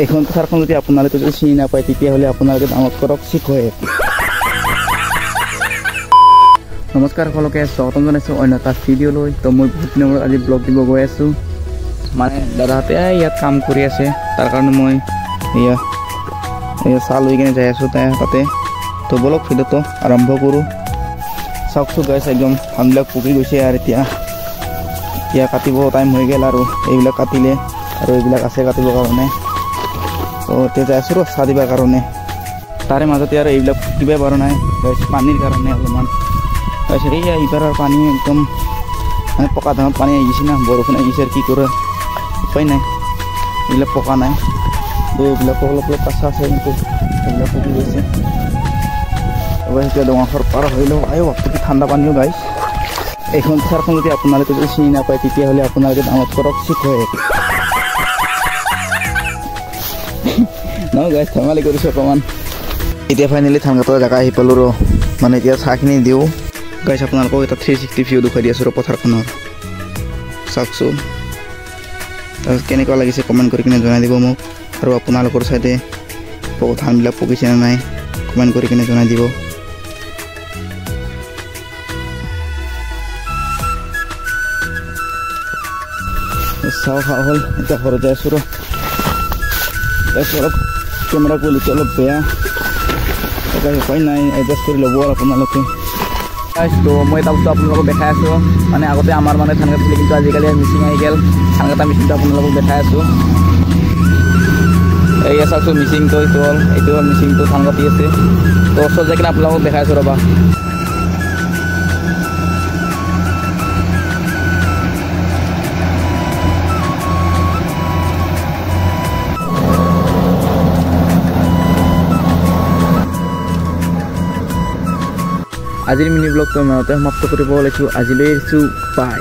এইখন পথাৰখন যদি আপোনালোকে যদি চিনি নাপায় তেতিয়াহ'লে আপোনালোকে ডাউনলোড কৰক চিকয়ে। নমস্কাৰ সকলোকে স্বাগতম জনাইছোঁ অন্য এটা ভিডিঅ'লৈ। তো মই বহুত দিনৰ মূৰত আজি ব্লগ দিব গৈ আছোঁ। মানে দাদাহঁতে ইয়াত কাম কৰি আছে, তাৰ কাৰণে মই এয়া চাহ লৈ কিনে যাই আছোঁ তাতে। তো বলক ভিডিঅ'টো আৰম্ভ কৰোঁ। চাওকচোন গাইছ, একদম ধানবিলাক পকি গৈছে আৰু এতিয়া কাটিব টাইম হৈ গ'ল আৰু এইবিলাক কাটিলে আৰু এইবিলাক আছে কাটিবৰ কাৰণে। তো এতিয়া যাই আছোঁ চাহ দিবৰ কাৰণে। তাৰে মাজতে আৰু এইবিলাক কিবা পৰা নাই গাইছ, পানীৰ কাৰণে অলপমান গাইছ। এইয়া এইবাৰৰ পানী একদম মানে পকা ধানত পানী আহিছে না, বৰষুণ আহিছে আৰু কি কৰে উপায় নাই, এইবিলাক পকা নাই। এইবিলাক অলপ অলপ কাঁচা আছে কিন্তু এইবিলাক পকি গৈছে। এতিয়া ডঙাখৰ পাৰ হৈ লওঁ। কি ঠাণ্ডা পানীও গাইছ। এইখন পথাৰখন যদি আপোনালোকে যদি চিনি নাপায় তেতিয়াহ'লে আপোনালোকে ডাউনলোড কৰক চিকয়ে। নহয় গাইছ, ধেমালি কৰিছোঁ অকণমান। এতিয়া ফাইনেলি ধান কাটাৰ জেগা আহি পালোঁ ৰ। মানে এতিয়া চাহখিনি দিওঁ গাইছ। আপোনালোকক এটা 360 ভিউ দেখুৱাই দি আছোঁ ৰ পথাৰখনৰ। চাওকচোন তাৰপিছত কেনেকুৱা লাগিছে কমেণ্ট কৰি কিনে জনাই দিব মোক। আৰু আপোনালোকৰ চাইডে ধানবিলাক পকিছে নে নাই কমেণ্ট কৰি কিনে জনাই দিব। চাহ খোৱা হ'ল, এতিয়া ঘৰত যাই আছোঁ ৰ। অলপ কেমেৰা কোৱালিটি অলপ বেয়া, উপায় নাই, এডজাষ্ট কৰি ল'ব আৰু আপোনালোকে। তো মই এটা বস্তু আপোনালোকক দেখাই আছোঁ। মানে আগতে আমাৰ মানে ধান কাটিছিলে, কিন্তু আজিকালি মেচিন আহি গ'ল। ধান কটা মেচিনটো আপোনালোকক দেখাই আছোঁ। এই চাওকচোন মেচিনটো, এইটো হ'ল মেচিনটো ধান কাটি আছে। তো ওচৰত যাই কিনে আপোনালোকক দেখাই আছোঁ ৰ'বা। আজিৰ মিনি ব্লগটো ইমানতে সমাপ্ত কৰিব ওলাইছোঁ। আজিলৈ আহিছোঁ, বাই।